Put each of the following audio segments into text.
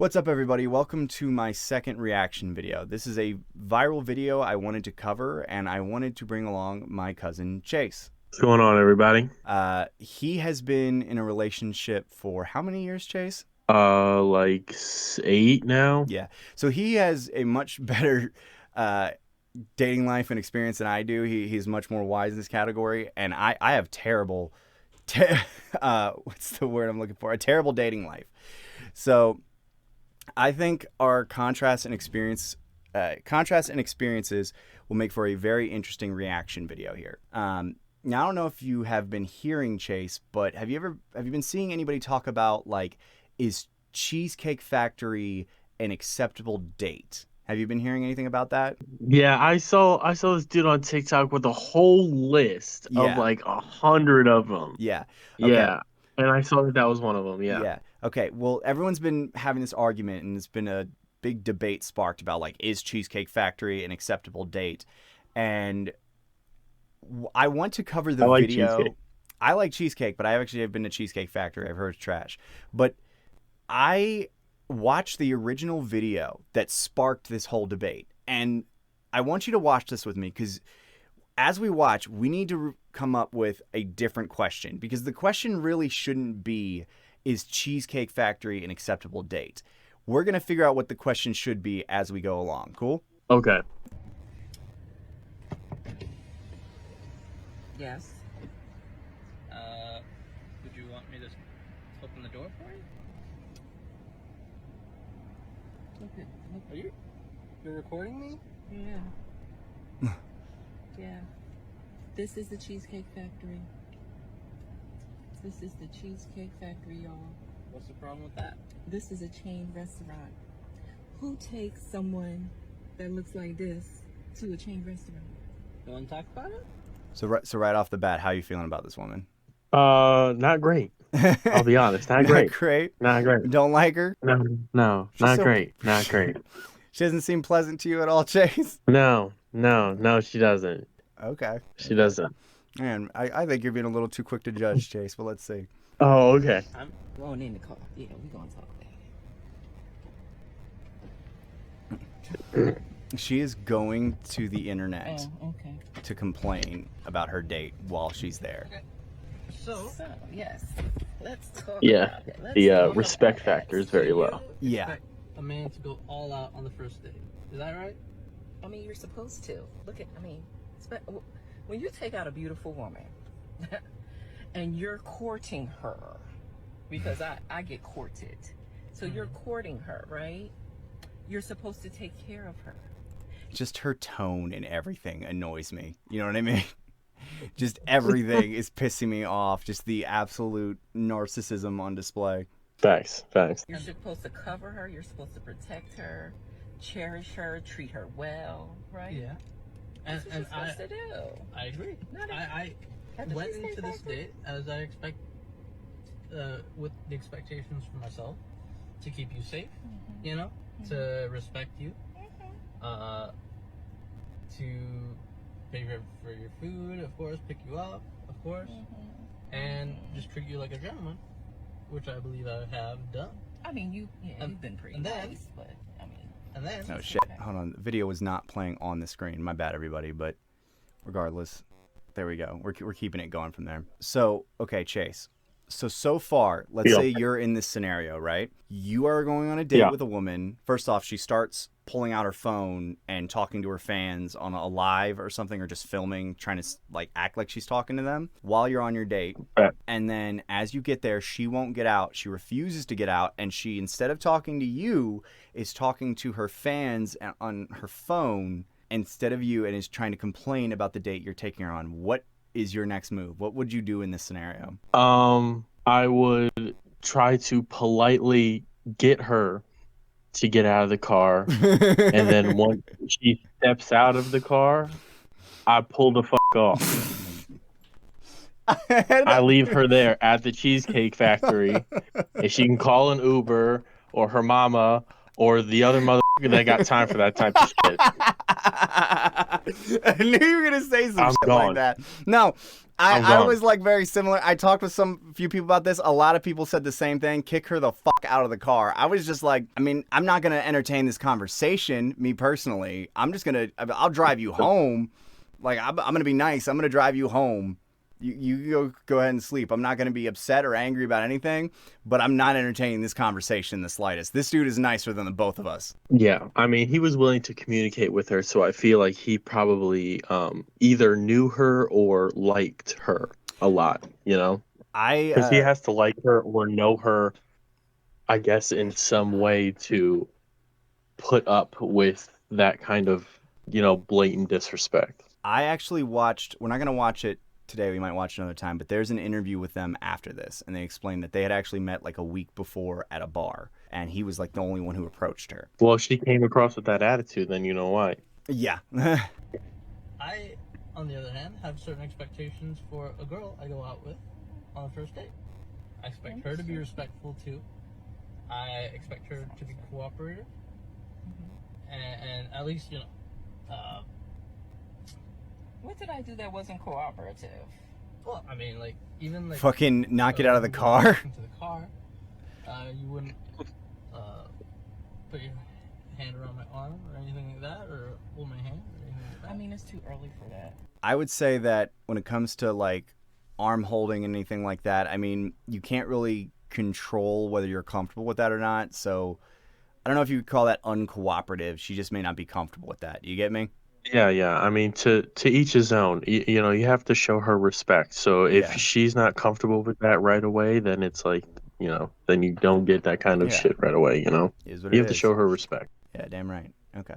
What's up, everybody? Welcome to my second reaction video. This is a viral video I wanted to cover, and I wanted to bring along my cousin Chase. What's going on, everybody? He has been in a relationship for how many years, Chase? Like 8 now. Yeah. So he has a much better dating life and experience than I do. He's much more wise in this category, and I have terrible, what's the word I'm looking for? A terrible dating life. So I think our contrasts and experiences will make for a very interesting reaction video here. Now I don't know if you have been hearing, Chase, but have you been seeing anybody talk about, like, is Cheesecake Factory an acceptable date? Have you been hearing anything about that? Yeah, I saw this dude on TikTok with a whole list of Yeah. like 100 of them. Yeah. Okay. Yeah, and I saw that was one of them. Yeah. Yeah. Okay. Well, everyone's been having this argument, and it's been a big debate sparked about, like, is Cheesecake Factory an acceptable date? And I want to cover the I like video. cheesecake. I like cheesecake, but I actually have been to Cheesecake Factory. I've heard it's trash. But I watched the original video that sparked this whole debate. And I want you to watch this with me, because as we watch, we need to come up with a different question, because the question really shouldn't be, is Cheesecake Factory an acceptable date? We're going to figure out what the question should be as we go along. Cool? Okay. Yes. Would you want me to open the door for you? Are you're recording me? Yeah. Yeah. This is the Cheesecake Factory. This is the Cheesecake Factory, y'all. What's the problem with that? This is a chain restaurant. Who takes someone that looks like this to a chain restaurant? You want to talk about it? So right off the bat, how are you feeling about this woman? Not great. I'll be honest, not great. Not great? Not great. Don't like her? No, She's not so- great. Not great. She doesn't seem pleasant to you at all, Chase? No, she doesn't. Okay. She doesn't. Man, I think you're being a little too quick to judge, Chase, but let's see. Oh, okay. I'm Going in the car. Yeah, we gonna talk about it. She is going to the internet Oh, okay. to complain about her date while she's there. so. So, yes. Let's talk Yeah, about it. Let's the talk respect about it. factor is very low. Yeah. Expect a man to go all out on the first date. Is that right? I mean, you're supposed to. When you take out a beautiful woman and you're courting her, because I get courted. So you're courting her, right? You're supposed to take care of her. Just her tone and everything annoys me. You know what I mean? Just everything is pissing me off. Just the absolute narcissism on display. Facts. You're supposed to cover her. You're supposed to protect her, cherish her, treat her well, right? Yeah. That's what And you're supposed to do. I agree. Not I At the went Cheesecake into this Factory? date as I expect, with the expectations for myself, to keep you safe, you know, to respect you, to pay for your food, of course, pick you up, of course, and just treat you like a gentleman, which I believe I have done. I mean, you've been pretty and then- nice, but I mean, And then, Oh, shit. Hold on. The video was not playing on the screen. My bad, everybody. But regardless, there we go. We're keeping it going from there. So, okay, Chase. So far, let's Yeah. say you're in this scenario, right? You are going on a date Yeah. with a woman. First off, she starts pulling out her phone and talking to her fans on a live or something, or just filming, trying to, like, act like she's talking to them while you're on your date. Right. And then as you get there, she won't get out. She refuses to get out. And she, instead of talking to you, is talking to her fans on her phone instead of you, and is trying to complain about the date you're taking her on. What is your next move? What would you do in this scenario? I would try to politely get her to get out of the car, and then once she steps out of the car, I pull the fuck off. I leave her there at the Cheesecake Factory, and she can call an Uber or her mama or the other motherfucker that got time for that type of shit. I knew you were gonna say some I'm shit gone. like that. No, I'm I gone. was like very similar. I talked with some few people about this. A lot of people said the same thing. Kick her the fuck out of the car. I was just like, I mean, I'm not gonna entertain this conversation. Me personally, I'll drive you home. Like I'm gonna be nice. I'm gonna drive you home. You go ahead and sleep. I'm not going to be upset or angry about anything, but I'm not entertaining this conversation in the slightest. This dude is nicer than the both of us. Yeah, I mean, he was willing to communicate with her, so I feel like he probably either knew her or liked her a lot, you know? Because he has to like her or know her, I guess, in some way to put up with that kind of, blatant disrespect. I actually watched, we're not going to watch it today, we might watch it another time, but there's an interview with them after this, and they explained that they had actually met like a week before at a bar, and he was like the only one who approached her. Well, if she came across with that attitude, then you know why. Yeah. I, on the other hand, have certain expectations for a girl I go out with on a first date. I expect her to be respectful too. I expect her to be cooperative, and at least What did I do that wasn't cooperative? well, I mean, like even like Fucking knock it out of the you car. walk into the car, you wouldn't put your hand around my arm or anything like that, or hold my hand or anything like that. I mean, it's too early for that. I would say that when it comes to like arm holding and anything like that, I mean, you can't really control whether you're comfortable with that or not. So I don't know if you could call that uncooperative. She just may not be comfortable with that. You get me? Yeah. I mean, to each his own. You have to show her respect. So if Yeah. she's not comfortable with that right away, then it's like, then you don't get that kind of Yeah. shit right away, Is what You it have to is. show her respect. Yeah, damn right. Okay.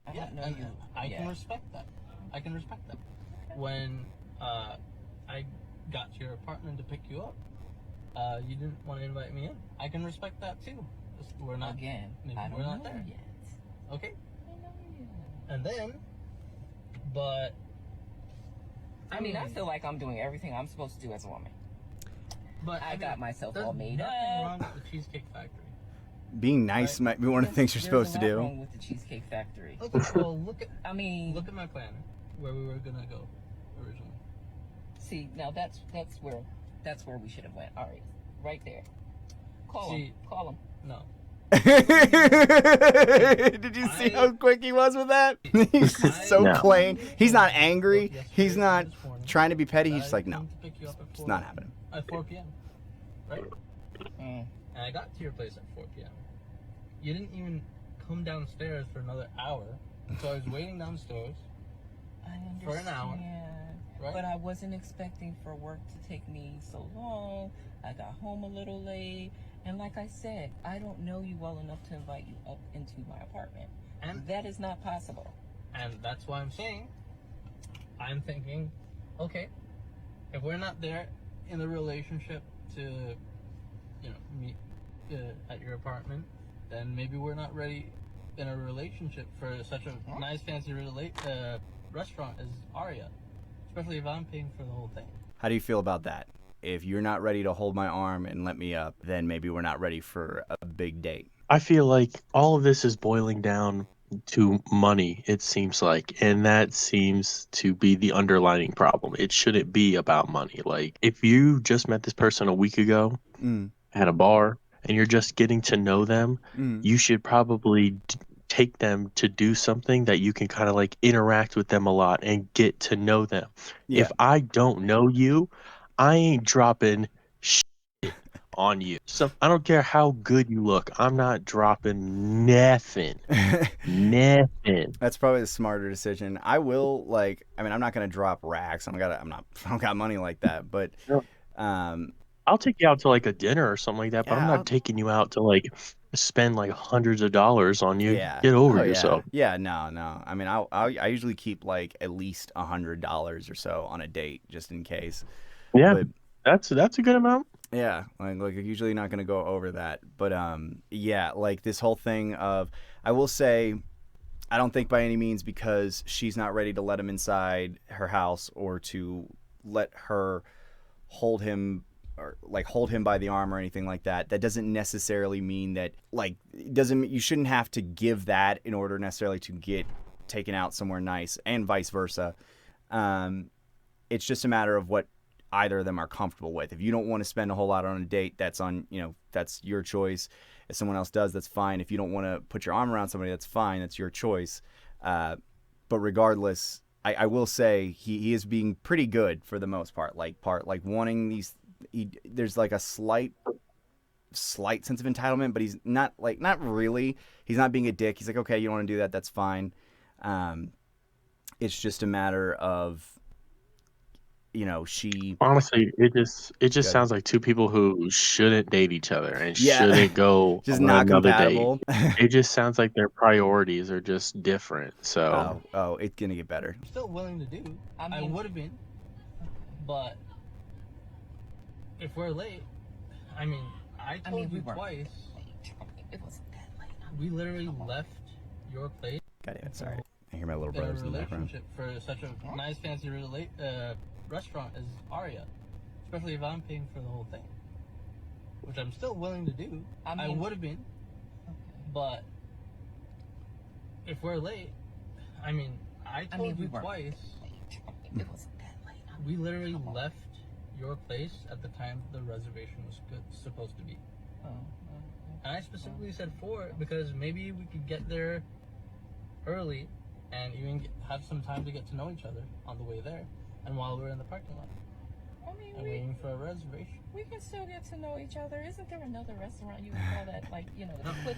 I Yeah, don't know and you. I Yeah. can respect that. I can respect that. When I got to your apartment to pick you up, you didn't want to invite me in. I can respect that too. We're not Again, maybe I don't we're not know there. yet. Okay, I don't know yet. and then, but I mean, I feel like I'm doing everything I'm supposed to do as a woman. But I got myself all made nothing up. wrong with the Cheesecake Factory. Being nice might be one of the things you're There's supposed to a lot do. wrong with the Cheesecake Factory. Okay, well look at Look my plan where we were gonna go originally. See, now that's where we should have went. All right there. Call him. Call him. No, Did you see how quick he was with that? He's just so No. plain. He's not angry. Both He's yesterday not and this morning, trying to be petty. He's I just like, no, came to pick you up at it's 4 not happening. At 4 p.m. Right? Mm. And I got to your place at 4 p.m. You didn't even come downstairs for another hour, so I was waiting downstairs. I understand. For an hour, right? But I wasn't expecting for work to take me so long. I got home a little late. And like I said, I don't know you well enough to invite you up into my apartment. And That is not possible. that's why I'm thinking, okay, if we're not there in the relationship to, meet at your apartment, then maybe we're not ready in a relationship for such a nice, fancy restaurant as Aria. Especially if I'm paying for the whole thing. How do you feel about that? If you're not ready to hold my arm and let me up, then maybe we're not ready for a big date. I feel like all of this is boiling down to money, it seems like, and that seems to be the underlying problem. It shouldn't be about money. Like, if you just met this person a week ago at a bar and you're just getting to know them, you should probably take them to do something that you can kind of like interact with them a lot and get to know them. Yeah. If I don't know you, I ain't dropping shit on you. So I don't care how good you look. I'm not dropping nothing. Nothing. That's probably the smarter decision. I will I'm not gonna drop racks. I don't got money like that. But I'll take you out to like a dinner or something like that, but I'm Yeah, not taking you out to like spend like hundreds of dollars on you. yeah. Get over Oh, yourself. Yeah, no. I mean, I usually keep like at least $100 or so on a date just in case. Yeah, But that's a good amount. yeah, like usually not gonna go over that. But yeah, like this whole thing of, I will say, I don't think by any means because she's not ready to let him inside her house or to let her hold him or like hold him by the arm or anything like that. That doesn't necessarily mean that you shouldn't have to give that in order necessarily to get taken out somewhere nice, and vice versa. It's just a matter of what either of them are comfortable with. If you don't want to spend a whole lot on a date, that's your choice. If someone else does, that's fine. If you don't want to put your arm around somebody, that's fine. That's your choice. But regardless, I will say he is being pretty good for the most part. Like wanting these. There's like a slight sense of entitlement, but he's not really. He's not being a dick. He's like, okay, you don't want to do that, that's fine. It's just a matter of, she honestly, it just sounds like two people who shouldn't date each other and Yeah. shouldn't go just on not another compatible. date. It just sounds like their priorities are just different. So It's gonna get better. I'm still willing to do. I would have been, but if we're late, I told you twice. It wasn't that late. We literally left your place. God damn it, sorry. I hear my little In a brothers in the background. relationship for such a nice, fancy restaurant as Aria, especially if I'm paying for the whole thing, which I'm still willing to do. I would have been, but if we're late, I told you twice. It wasn't that late. We literally left your place at the time the reservation was supposed to be. And I specifically said 4 because maybe we could get there early and even have some time to get to know each other on the way there and while we're in the parking lot. Waiting for a reservation. We can still get to know each other. Isn't there another restaurant you would call that, the quick?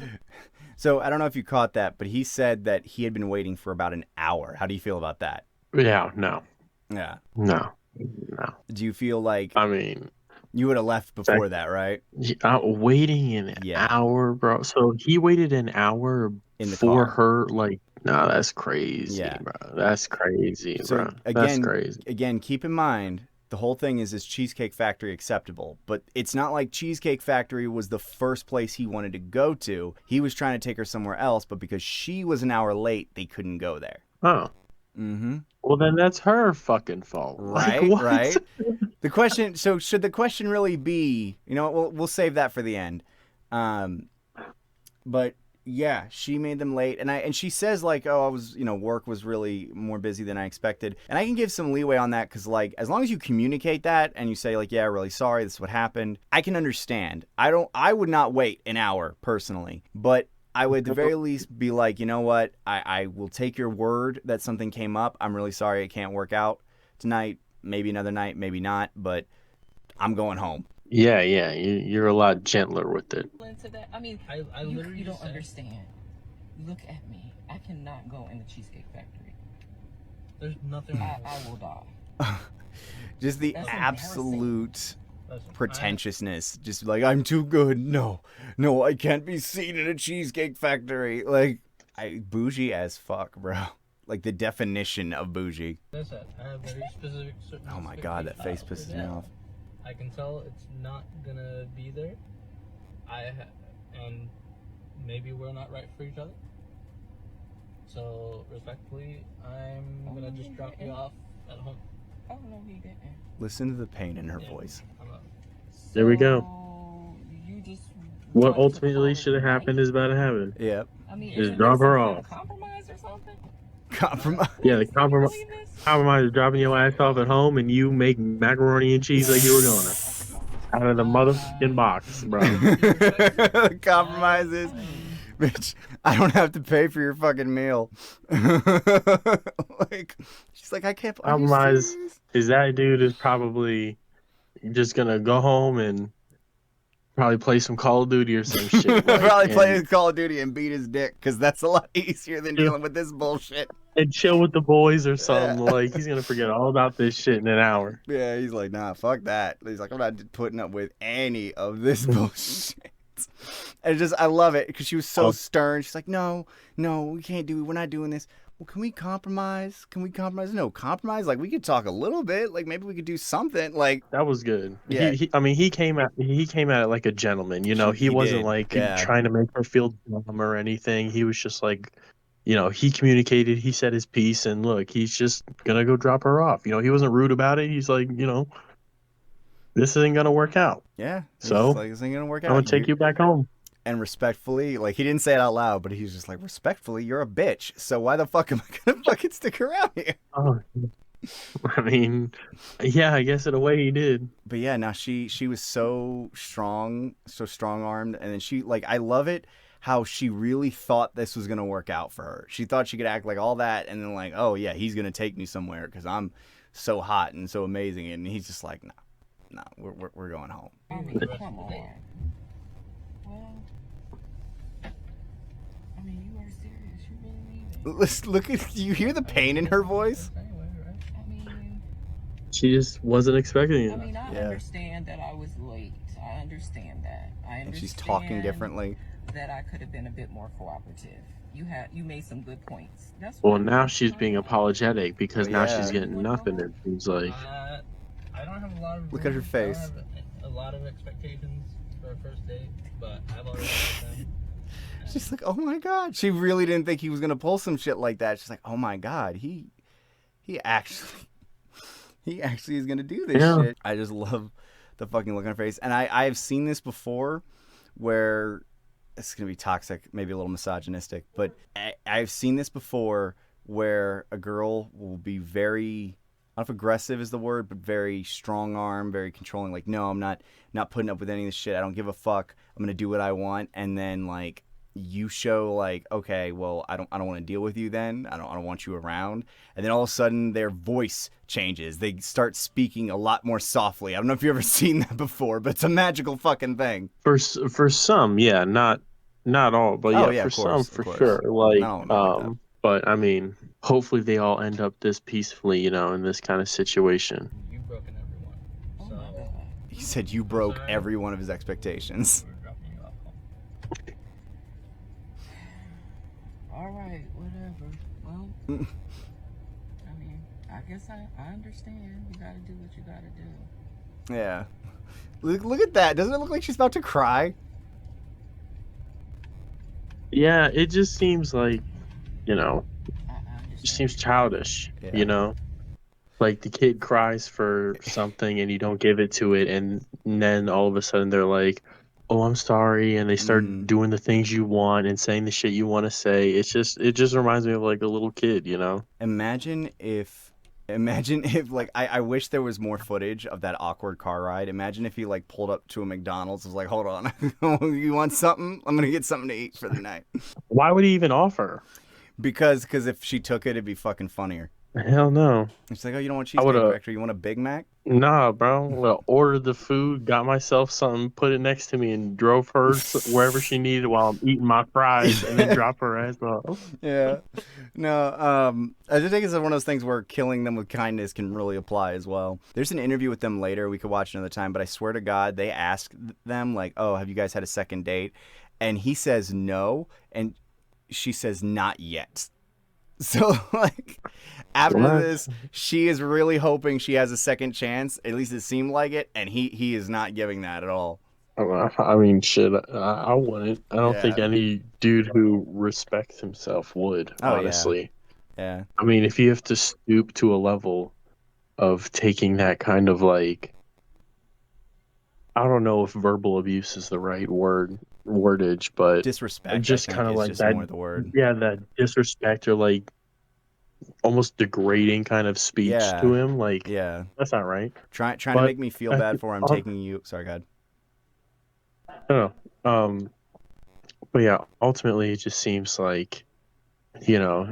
So I don't know if you caught that, but he said that he had been waiting for about an hour. How do you feel about that? yeah, no, Yeah. Do you feel like you would have left before that, right? waiting an hour, bro. So he waited an hour In the for car. her. Like, no, that's crazy, bro. That's crazy, bro. That's crazy. Again, keep in mind, the whole thing is Cheesecake Factory acceptable? But it's not like Cheesecake Factory was the first place he wanted to go to. He was trying to take her somewhere else, but because she was an hour late, they couldn't go there. Oh. Mm-hmm. Well, then that's her fucking fault. Right, like, what? right. The question, so should the question really be, we'll save that for the end. But yeah, she made them late. And she says like, oh, I was, work was really more busy than I expected. And I can give some leeway on that because like, as long as you communicate that and you say like, yeah, really sorry, this is what happened, I can understand. I would not wait an hour personally, but I would at the very least be like, you know what? I will take your word that something came up. I'm really sorry it can't work out tonight. Maybe another night, maybe not, but I'm going home. Yeah. You're a lot gentler with it. Into that. I literally you don't said, understand. Look at me. I cannot go in the Cheesecake Factory. There's nothing wrong. I will die. Just the That's absolute Listen, pretentiousness. Just like, I'm too good. No, I can't be seen in a Cheesecake Factory. Like, bougie as fuck, bro. Like the definition of bougie. I said, I have very specific. Oh my god, that face pisses me off. I can tell it's not gonna be there. And maybe we're not right for each other. So respectfully, I'm gonna just drop you off at home. Oh no, he didn't. Listen to the pain in her voice. There we go. You just What ultimately should have happened is about to happen. Yep. Just drop her off. Compromise or something? Compromise. Yeah, the compromise is dropping your ass off at home and you make macaroni and cheese like you were gonna. Out of the motherfucking box, bro. Compromises. Bitch, I don't have to pay for your fucking meal. Like, she's like, I can't. Compromise is that dude is probably just gonna go home and probably play some Call of Duty or some shit. Probably play Call of Duty and beat his dick because that's a lot easier than dealing with this bullshit. And chill with the boys or something. Like, he's gonna forget all about this shit in an hour. Yeah, he's like, nah, fuck that. He's like, I'm not putting up with any of this bullshit. And I love it because she was so stern. She's like, no, we can't do it. We're not doing this. Well, can we compromise? No, compromise? Like, we could talk a little bit. Like, maybe we could do something. Like, that was good. Yeah. He came at it like a gentleman. He wasn't trying to make her feel dumb or anything. He was just like, he communicated. He said his piece, and look, he's just gonna go drop her off. He wasn't rude about it. He's like, this isn't gonna work out. Yeah. So like, this ain't gonna work out. I'm gonna take you back home. and respectfully, like he didn't say it out loud, but he's just like, respectfully, you're a bitch. So why the fuck am I gonna fucking stick around here? Oh, I mean, yeah, I guess in a way he did. But yeah, now she was so strong armed, and then she like I love it how she really thought this was gonna work out for her. She thought she could act like all that, and then like, oh yeah, he's gonna take me somewhere because I'm so hot and so amazing, and he's just like, no, we're going home. I mean, come on. Well, I mean, you are serious. You really mean it. Let's look at you. Hear the pain in her voice. Anyway, right? I mean, She just wasn't expecting I it. mean, I Yeah. understand that I was late. I understand that. I understand And she's talking differently. that I could have been a bit more cooperative. You made some good points. That's Well, fine. now she's being apologetic because Oh, now yeah. she's getting nothing. It seems like. I don't have a lot of Look at her face. I don't have a lot of expectations for a first date, but I've already had them. She's like, oh my god. She really didn't think he was gonna pull some shit like that. She's like, oh my god, he actually is gonna do this Yeah. shit. I just love the fucking look on her face. And I've seen this before where it's gonna be toxic, maybe a little misogynistic, but I've seen this before where a girl will be very, I don't know if aggressive is the word, but very strong arm, very controlling. Like, no, I'm not putting up with any of this shit. I don't give a fuck. I'm gonna do what I want. And then like you show like, okay, well, I don't want to deal with you then. I don't want you around. And then all of a sudden their voice changes. They start speaking a lot more softly. I don't know if you've ever seen that before, but it's a magical fucking thing. For some, yeah, not all, but Oh, yeah, yeah, for of course, some, of for course. sure. Like, Not all men like that. but I mean, hopefully they all end up this peacefully, in this kind of situation. You've broken everyone. Oh So my God. He said you broke Sorry. every one of his expectations. we're dropping you off home. All right, whatever. Well, I mean, I guess I understand. You gotta do what you gotta do. Yeah. Look at that. Doesn't it look like she's about to cry? Yeah, it just seems like, I it understand. just seems childish, Yeah. Like the kid cries for something and you don't give it to it, and then all of a sudden they're like, "Oh, I'm sorry," and they start Mhm. doing the things you want and saying the shit you want to say. It just reminds me of like a little kid. Imagine if like I wish there was more footage of that awkward car ride. Imagine if he like pulled up to a McDonald's and was like, hold on, you want something? I'm gonna get something to eat for the night. Why would he even offer? Because if she took it, it'd be fucking funnier. Hell no. It's like, oh, you don't want I Cheesecake would've- Factory, you want a Big Mac? Nah, bro. Well, ordered the food, got myself something, put it next to me, and drove her wherever she needed while I'm eating my fries, and then drop her ass off. Yeah. No, I just think it's one of those things where killing them with kindness can really apply as well. There's an interview with them later we could watch another time, but I swear to God, they ask them, like, oh, have you guys had a second date? And he says no, and she says not yet. So, like, after What? this, she is really hoping she has a second chance. At least it seemed like it, and he is not giving that at all. I mean, shit, I wouldn't. I don't think Yeah. any dude who respects himself would, Oh, yeah. honestly. Yeah. I mean, if you have to stoop to a level of taking that kind of like, I don't know if verbal abuse is the right wordage, but Disrespect, just I think, kind of is like just that. more the word. Yeah, that disrespect or like almost degrading kind of speech Yeah. to him. Like, Yeah. that's not right. Trying to But make me feel bad for him I'll- taking you. Sorry, God. No. But yeah, ultimately it just seems like,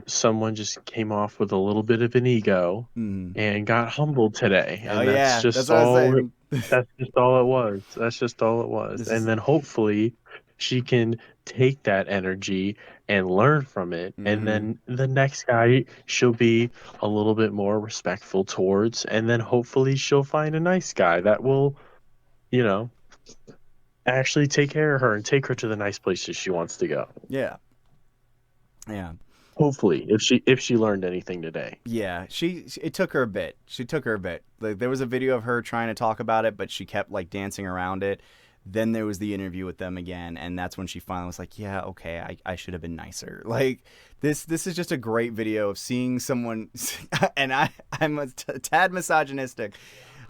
someone just came off with a little bit of an ego Mm. and got humbled today. And Oh, that's yeah. just That's what I was all saying. that's just all it was. That's just all it was. This And is- then hopefully she can take that energy and learn from it. Mhm. And then the next guy she'll be a little bit more respectful towards. And then hopefully she'll find a nice guy that will, actually take care of her and take her to the nice places she wants to go. Yeah. Yeah. Hopefully, if she learned anything today. Yeah. It took her a bit. Like, there was a video of her trying to talk about it, but she kept like dancing around it. Then there was the interview with them again, and that's when she finally was like, yeah, okay, I should have been nicer. Like, this is just a great video of seeing someone, and I'm a tad misogynistic.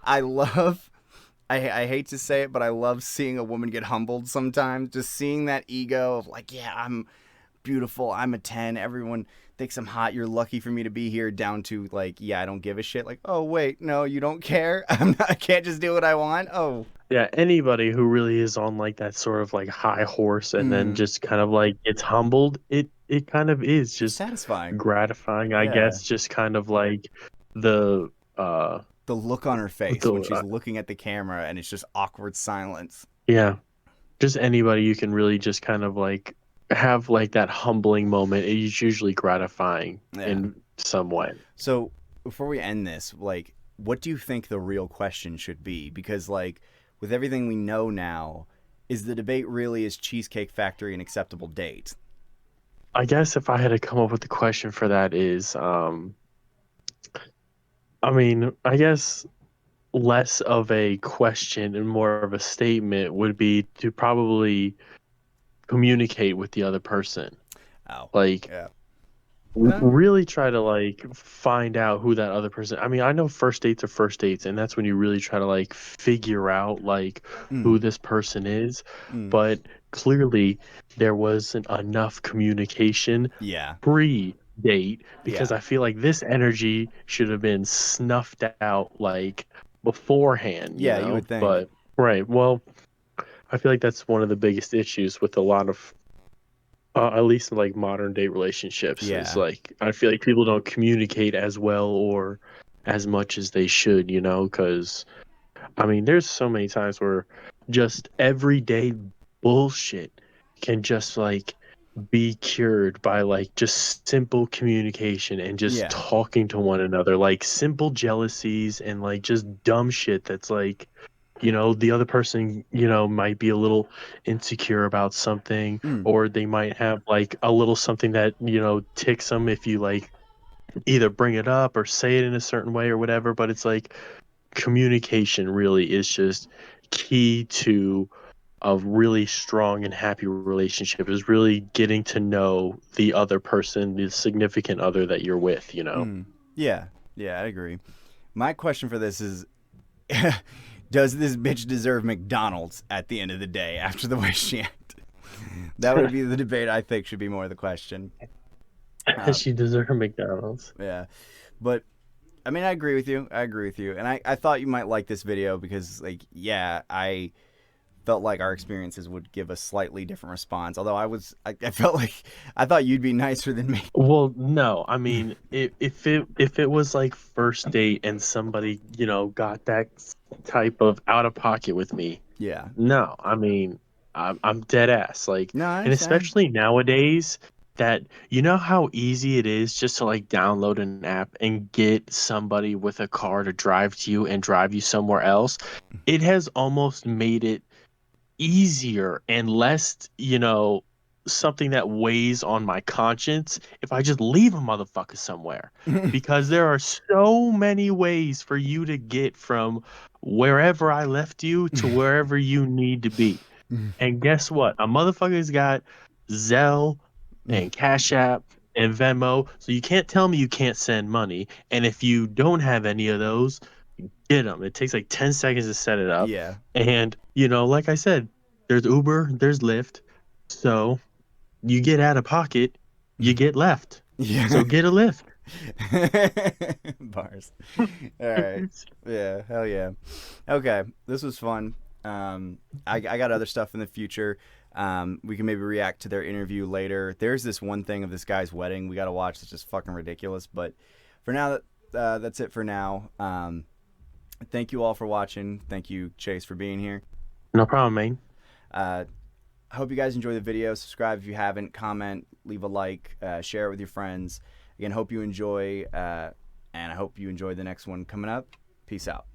I love I hate to say it, but I love seeing a woman get humbled sometimes. Just seeing that ego of like, yeah, I'm beautiful. I'm a 10. Everyone thinks I'm hot. You're lucky for me to be here. Down to like, yeah, I don't give a shit. Like, oh wait, no, you don't care. I can't just do what I want. Oh, Yeah, anybody who really is on like that sort of like high horse and then just kind of like gets humbled, it kind of is it's just satisfying. gratifying, I Yeah. guess, just kind of like the The look on her face the when she's looking at the camera and it's just awkward silence. yeah, just anybody you can really just kind of like have like that humbling moment. It's usually gratifying Yeah. in some way. So before we end this, like, what do you think the real question should be? Because like with everything we know now, is the debate really is Cheesecake Factory an acceptable date? I guess if I had to come up with the question for that is, I mean, I guess less of a question and more of a statement would be to probably communicate with the other person. Oh, Like, yeah. No. really try to like find out who that other person. I mean, I know first dates are first dates, and that's when you really try to like figure out like who Mm, this person is. mm. But clearly, there wasn't enough communication Yeah. pre-date because Yeah. I feel like this energy should have been snuffed out like beforehand, you Yeah, you know? would think. But right, well, I feel like that's one of the biggest issues with a lot of at least in, like modern day relationships is Yeah. like I feel like people don't communicate as well or as much as they should, you know, because I mean, there's so many times where just everyday bullshit can just like be cured by like just simple communication and just Yeah. talking to one another, like simple jealousies and like just dumb shit that's like, you know, the other person, you know, might be a little insecure about something, Mm. or they might have like a little something that, you know, ticks them if you like either bring it up or say it in a certain way or whatever. But it's like communication really is just key to a really strong and happy relationship is really getting to know the other person, the significant other that you're with, you know. Mm. Yeah. Yeah, I agree. My question for this is does this bitch deserve McDonald's at the end of the day after the way she acted? That would be the debate I think should be more the question. She deserves McDonald's. Yeah. But I mean, I agree with you. I agree with you. And I thought you might like this video because, like, yeah, I felt like our experiences would give a slightly different response. Although I felt like I thought you'd be nicer than me. Well, no, I mean, if it was like first date and somebody, you know, got that type of out of pocket with me, Yeah. no, I mean, I'm dead ass. Like, No, I and understand. especially nowadays, that you know how easy it is just to like download an app and get somebody with a car to drive to you and drive you somewhere else. It has almost made it easier and less, you know, something that weighs on my conscience if I just leave a motherfucker somewhere. Because there are so many ways for you to get from wherever I left you to wherever you need to be. And guess what? A motherfucker's got Zelle and Cash App and Venmo. So you can't tell me you can't send money. And if you don't have any of those, get them. It takes like 10 seconds to set it up. Yeah. And, you know, like I said, there's Uber, there's Lyft. So you get out of pocket, you get left. Yeah. So get a Lyft. Bars. All right. Yeah. Hell yeah. Okay. This was fun. I got other stuff in the future. We can maybe react to their interview later. There's this one thing of this guy's wedding we got to watch that's just fucking ridiculous. But for now, that's it for now. Thank you all for watching. Thank you, Chase, for being here. No problem, man. I hope you guys enjoy the video. Subscribe if you haven't. Comment, leave a like, share it with your friends. Again, hope you enjoy, and I hope you enjoy the next one coming up. Peace out.